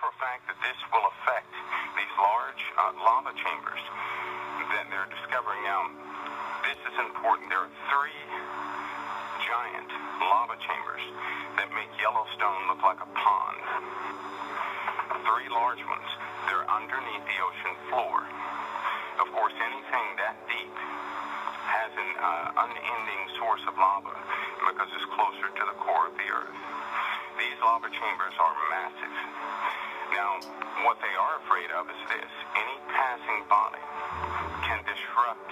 for a fact that this will affect these large lava chambers that they're discovering now. This is important. There are 3 giant lava chambers that make Yellowstone look like a pond. 3 large ones. They're underneath the ocean floor. Of course, anything that deep has an unending source of lava because it's closer to the core of the earth. These lava chambers are massive. Now, what they are afraid of is this. Any passing body can disrupt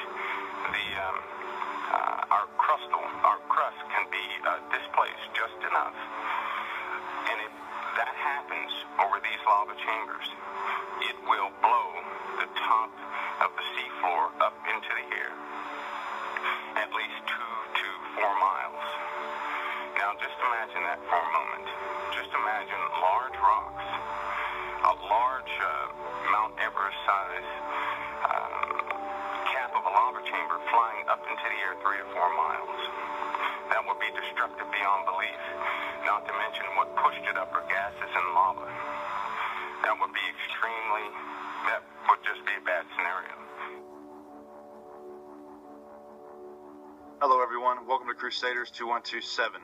our crust can be displaced just enough. And if that happens over these lava chambers, it will blow the top of the seafloor up into the air, at least 2 to 4 miles. Now just imagine that for a moment. Just imagine large rocks, a large Mount Everest size cap of a lava chamber flying up into the air 3 to 4 miles. That would be destructive beyond belief, not to mention what pushed it up are gases and lava. That would just be a bad scenario. Hello everyone, welcome to Crusaders 2127.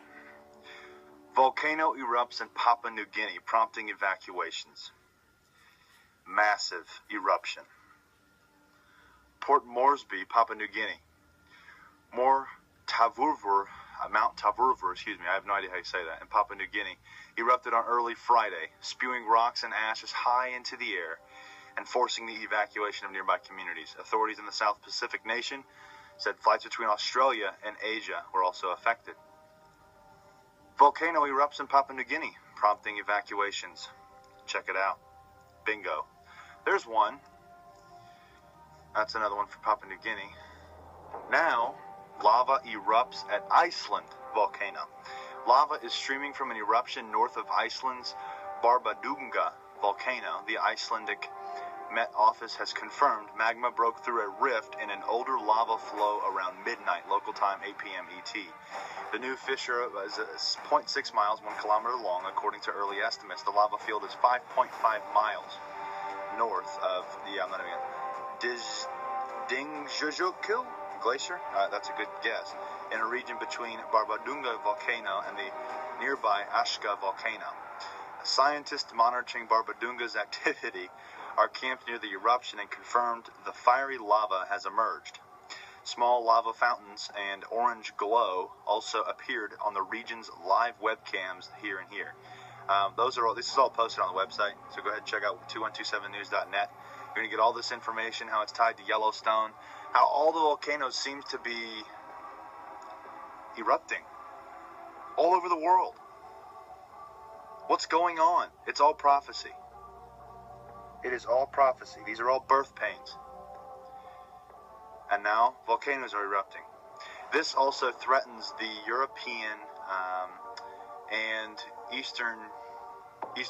Volcano erupts in Papua New Guinea, prompting evacuations. Massive eruption. Port Moresby, Papua New Guinea. Mount Tavurvur, I have no idea how you say that, in Papua New Guinea, erupted on early Friday, spewing rocks and ashes high into the air and forcing the evacuation of nearby communities. Authorities in the South Pacific nation said flights between Australia and Asia were also affected. Volcano erupts in Papua New Guinea, prompting evacuations. Check it out. Bingo. There's one. That's another one for Papua New Guinea. Now, lava erupts at Iceland volcano. Lava is streaming from an eruption north of Iceland's Barbadunga volcano. The Icelandic Met Office has confirmed magma broke through a rift in an older lava flow around midnight, local time 8 p.m. ET. The new fissure is 0.6 miles, 1 kilometer long, according to early estimates. The lava field is 5.5 miles north of the Dingzhuzhukil Glacier. That's a good guess. In a region between Barbadunga volcano and the nearby Ashka volcano. Scientists monitoring Barbadunga's activity are camped near the eruption and confirmed the fiery lava has emerged. Small lava fountains and orange glow also appeared on the region's live webcams here and here. This is all posted on the website, so go ahead and check out 2127news.net. You're going to get all this information, how it's tied to Yellowstone, how all the volcanoes seem to be erupting all over the world. What's going on? It's all prophecy. It is all prophecy. These are all birth pains. And now volcanoes are erupting. This also threatens the European and East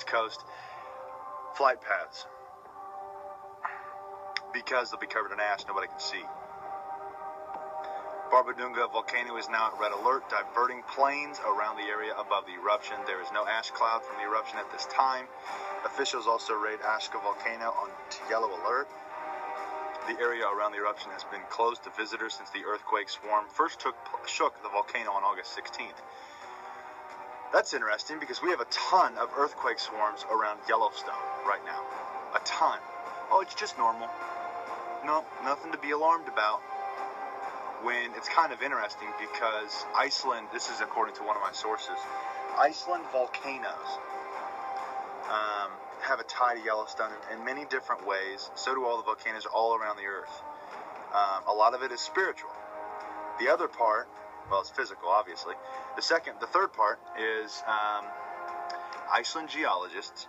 Coast flight paths because they'll be covered in ash. Nobody can see. Barbadunga volcano is now at red alert, diverting planes around the area above the eruption. There is no ash cloud from the eruption at this time. Officials also rate Ashka volcano on yellow alert. The area around the eruption has been closed to visitors since the earthquake swarm first shook the volcano on August 16th. That's interesting because we have a ton of earthquake swarms around Yellowstone right now. A ton. Oh, it's just normal. No, nothing to be alarmed about. When it's kind of interesting because Iceland, this is according to one of my sources, Iceland volcanoes have a tie to Yellowstone in many different ways. So do all the volcanoes all around the earth. A lot of it is spiritual. The other part, well, it's physical, obviously. The third part is Iceland geologists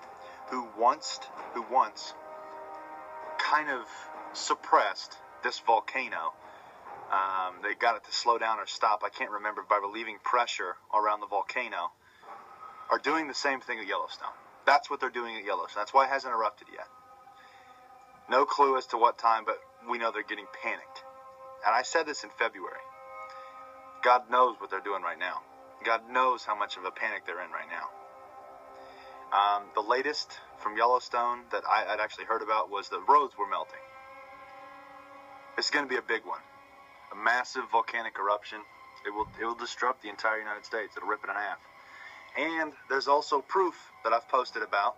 who once kind of suppressed this volcano. They got it to slow down or stop, I can't remember, by relieving pressure around the volcano, are doing the same thing at Yellowstone. That's what they're doing at Yellowstone. That's why it hasn't erupted yet. No clue as to what time, but we know they're getting panicked. And I said this in February. God knows what they're doing right now. God knows how much of a panic they're in right now. The latest from Yellowstone that I'd actually heard about was the roads were melting. It's going to be a big one. A massive volcanic eruption. It will disrupt the entire United States. It'll rip it in half. And there's also proof that I've posted about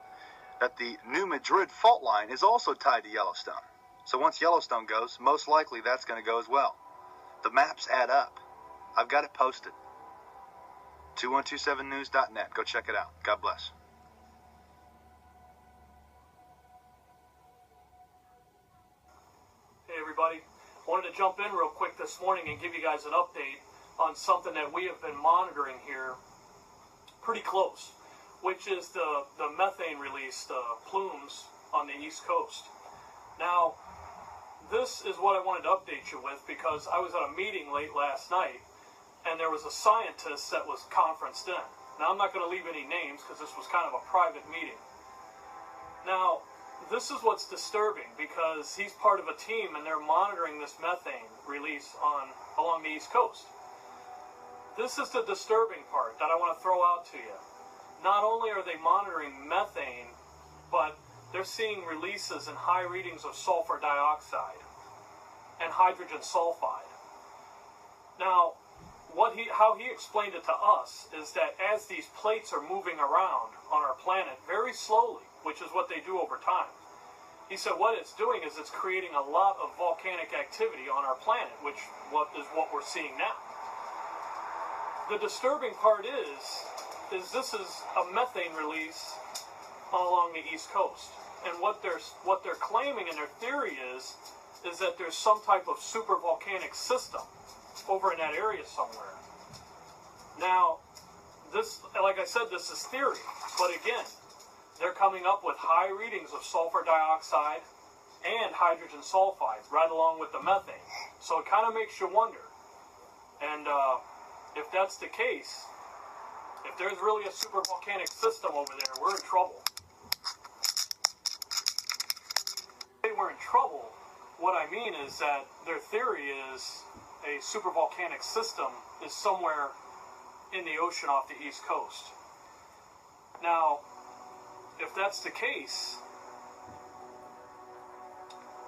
that the New Madrid fault line is also tied to Yellowstone. So once Yellowstone goes, most likely that's going to go as well. The maps add up. I've got it posted. 2127news.net. Go check it out. God bless. Hey everybody, wanted to jump in real quick this morning and give you guys an update on something that we have been monitoring here pretty close, which is the methane release, the plumes on the East Coast. Now, this is what I wanted to update you with because I was at a meeting late last night and there was a scientist that was conferenced in. Now, I'm not going to leave any names because this was kind of a private meeting. Now, this is what's disturbing because he's part of a team and they're monitoring this methane release along the East Coast. This is the disturbing part that I want to throw out to you. Not only are they monitoring methane, but they're seeing releases and high readings of sulfur dioxide and hydrogen sulfide. Now, how he explained it to us is that as these plates are moving around on our planet very slowly, which is what they do over time, he said what it's doing is it's creating a lot of volcanic activity on our planet, which is what we're seeing now. The disturbing part is this is a methane release along the East Coast. And what they're claiming in their theory is that there's some type of super volcanic system over in that area somewhere. Now, this, like I said, this is theory, but again, they're coming up with high readings of sulfur dioxide and hydrogen sulfide right along with the methane. So it kind of makes you wonder. And if that's the case, if there's really a super volcanic system over there, we're in trouble. If we're in trouble, what I mean is that their theory is a super volcanic system is somewhere in the ocean off the East Coast. Now, if that's the case,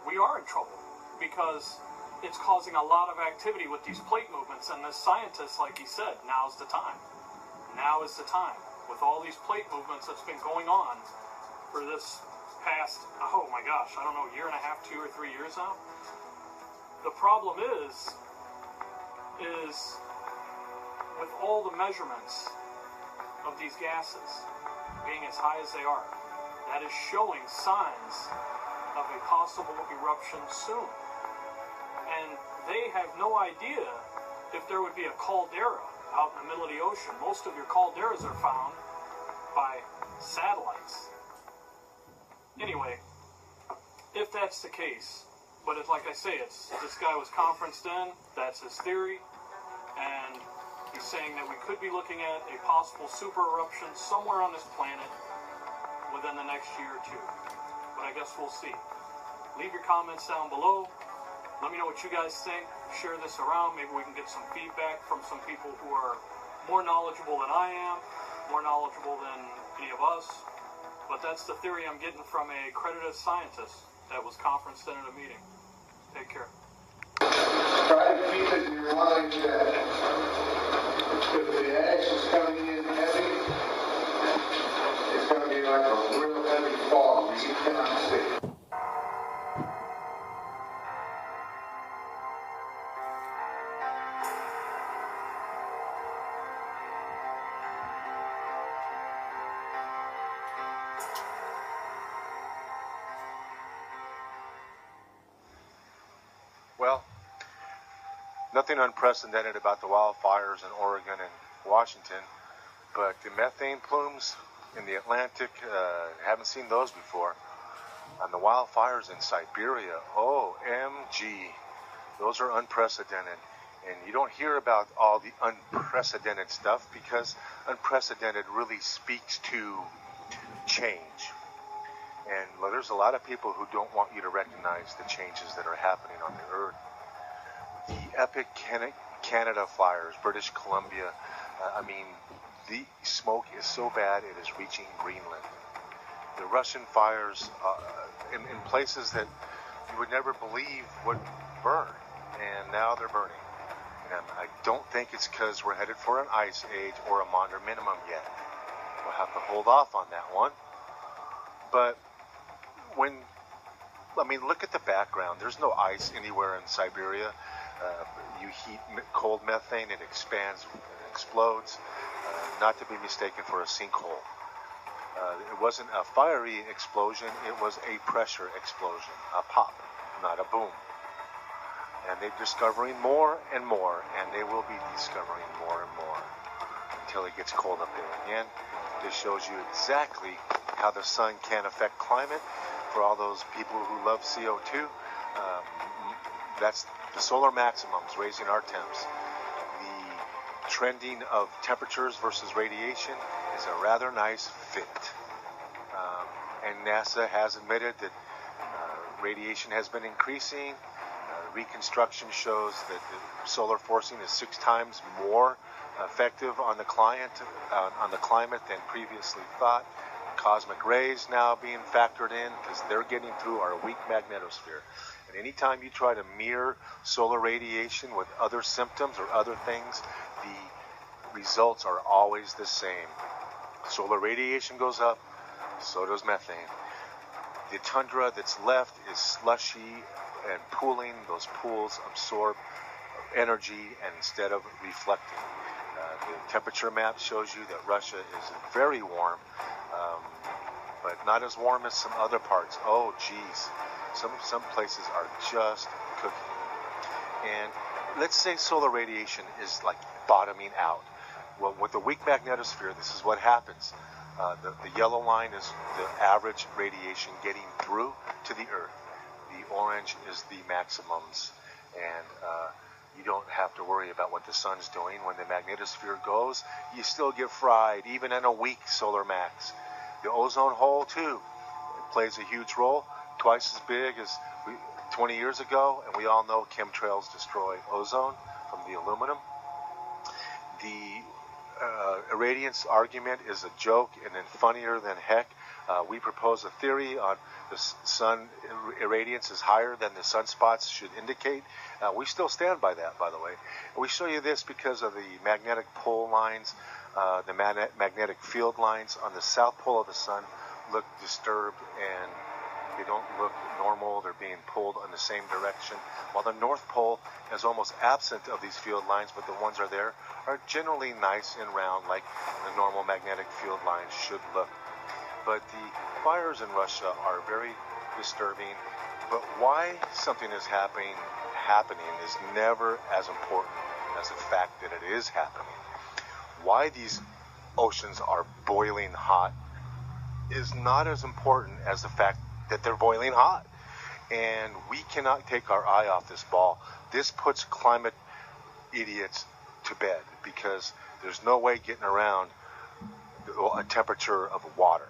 we are in trouble because it's causing a lot of activity with these plate movements, and this scientist, like he said, now's the time. Now is the time. With all these plate movements that's been going on for this past, oh my gosh, I don't know, year and a half, 2 or 3 years now. The problem is with all the measurements of these gases being as high as they are, that is showing signs of a possible eruption soon. And they have no idea if there would be a caldera out in the middle of the ocean. Most of your calderas are found by satellites. Anyway, if that's the case, but it's like I say, this guy was conferenced in, that's his theory, and he's saying that we could be looking at a possible super eruption somewhere on this planet within the next year or two. But I guess we'll see. Leave your comments down below. Let me know what you guys think. Share this around. Maybe we can get some feedback from some people who are more knowledgeable than I am, more knowledgeable than any of us. But that's the theory I'm getting from a accredited scientist that was conferenced in at a meeting. Take care. Try to keep it in your mind that if the ash is coming in heavy, it's going to be like a real heavy fog that you cannot see. Well, nothing unprecedented about the wildfires in Oregon and Washington, but the methane plumes in the Atlantic, haven't seen those before. And the wildfires in Siberia, OMG, those are unprecedented. And you don't hear about all the unprecedented stuff because unprecedented really speaks to change. And well, there's a lot of people who don't want you to recognize the changes that are happening on the earth. The epic Canada fires, British Columbia, The smoke is so bad it is reaching Greenland. The Russian fires in places that you would never believe would burn, and now they're burning. And I don't think it's because we're headed for an ice age or a Maunder minimum yet. We'll have to hold off on that one. But look at the background. There's no ice anywhere in Siberia. You heat cold methane, it expands and explodes, not to be mistaken for a sinkhole. It wasn't a fiery explosion, it was a pressure explosion, a pop, not a boom. And they're discovering more and more, and they will be discovering more and more until it gets cold up there again. This shows you exactly how the sun can affect climate. For all those people who love CO2, that's the solar maximums raising our temps. The trending of temperatures versus radiation is a rather nice fit. And NASA has admitted that radiation has been increasing. Reconstruction shows that the solar forcing is 6 times more effective on the climate than previously thought. Cosmic rays now being factored in because they're getting through our weak magnetosphere. And anytime you try to mirror solar radiation with other symptoms or other things, the results are always the same. Solar radiation goes up, so does methane. The tundra that's left is slushy and pooling. Those pools absorb energy and instead of reflecting. The temperature map shows you that Russia is very warm, but not as warm as some other parts. Oh, geez. Some places are just cooking. And let's say solar radiation is like bottoming out. Well, with the weak magnetosphere, this is what happens. The yellow line is the average radiation getting through to the Earth. The orange is the maximums. And you don't have to worry about what the sun's doing. When the magnetosphere goes, you still get fried, even in a weak solar max. The ozone hole, too, plays a huge role, twice as big as 20 years ago, and we all know chemtrails destroy ozone from the aluminum. The irradiance argument is a joke and then funnier than heck. We propose a theory on the sun irradiance is higher than the sunspots should indicate. We still stand by that, by the way. We show you this because of the magnetic pole lines, the magnetic field lines on the south pole of the sun look disturbed and they don't look normal. They're being pulled in the same direction. While the North Pole is almost absent of these field lines, but the ones are generally nice and round like the normal magnetic field lines should look. But the fires in Russia are very disturbing. But why something is happening is never as important as the fact that it is happening. Why these oceans are boiling hot is not as important as the fact that they're boiling hot. And we cannot take our eye off this ball. This puts climate idiots to bed because there's no way getting around a temperature of water.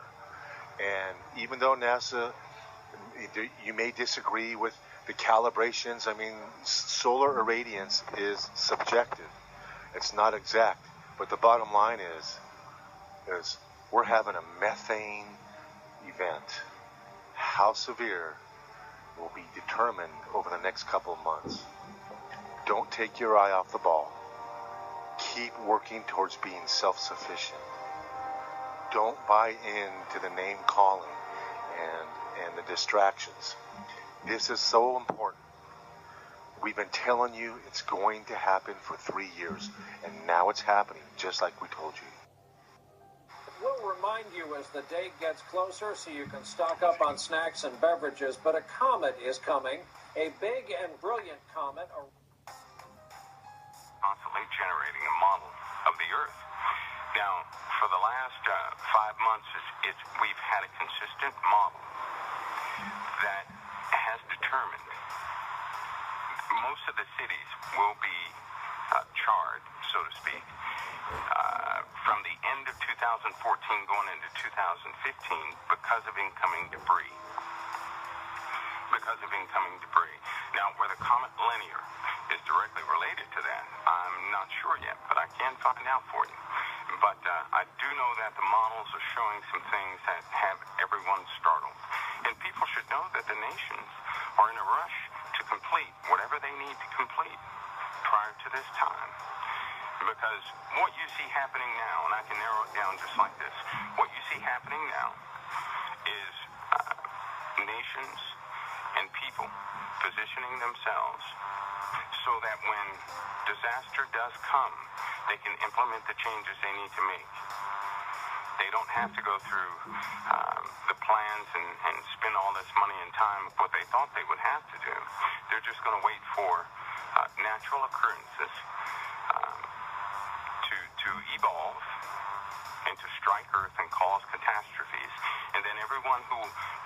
And even though NASA, you may disagree with the calibrations, solar irradiance is subjective. It's not exact. But the bottom line is we're having a methane event. How severe will be determined over the next couple of months. Don't take your eye off the ball. Keep working towards being self-sufficient. Don't buy into the name calling and the distractions. This is so important. We've been telling you it's going to happen for 3 years, and now it's happening, just like we told you. We'll remind you as the date gets closer so you can stock up on snacks and beverages, but a comet is coming, a big and brilliant comet. Constantly generating a model of the Earth. Now, for the last 5 months, we've had a consistent model that has determined most of the cities will be charred, so to speak, from the end of 2014 going into 2015 because of incoming debris. Now, whether comet linear is directly related to that, I'm not sure yet, but I can find out for you. But I do know that the models are showing some things that have everyone startled. And people should know that the nations are in a rush to complete whatever they need to complete prior to this time. Because what you see happening now, and I can narrow it down just like this, what you see happening now is nations and people positioning themselves so that when disaster does come, they can implement the changes they need to make. They don't have to go through the plans and spend all this money and time of what they thought they would have to do. They're just going to wait for natural occurrences to evolve and to strike Earth and cause catastrophes. And then everyone who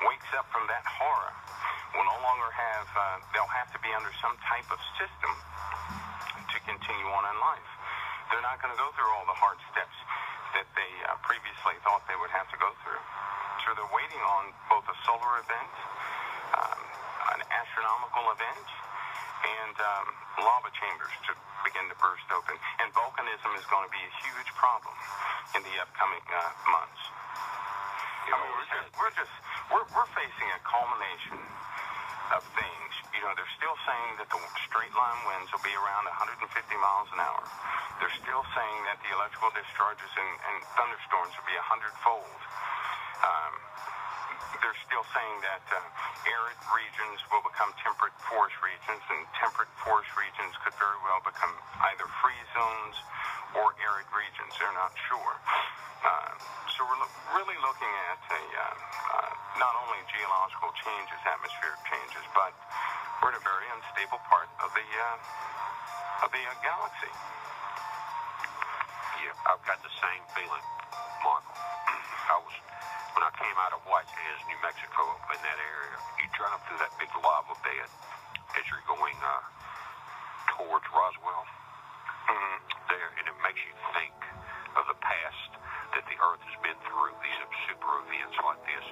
wakes up from that horror will no longer have, they'll have to be under some type of system to continue on in life. They're not going to go through all the hard steps that they previously thought they would have to go through. So they're waiting on both a solar event, an astronomical event, and lava chambers to begin to burst open. And volcanism is going to be a huge problem in the upcoming months. I mean, we're facing a culmination of things. You know, they're still saying that the straight line winds will be around 150 miles an hour. They're still saying that the electrical discharges and thunderstorms will be 100-fold. They're still saying that arid regions will become temperate forest regions, and temperate forest regions could very well become either free zones or arid regions. They're not sure. So we're really looking at not only geological changes, atmospheric changes, but we're in a very unstable part of the galaxy. Yeah, I've got the same feeling, Michael. When I came out of White Sands, New Mexico, in that area, you drive through that big lava bed as you're going towards Roswell. There, and it makes you think of the past that the Earth has been through, these super events like this.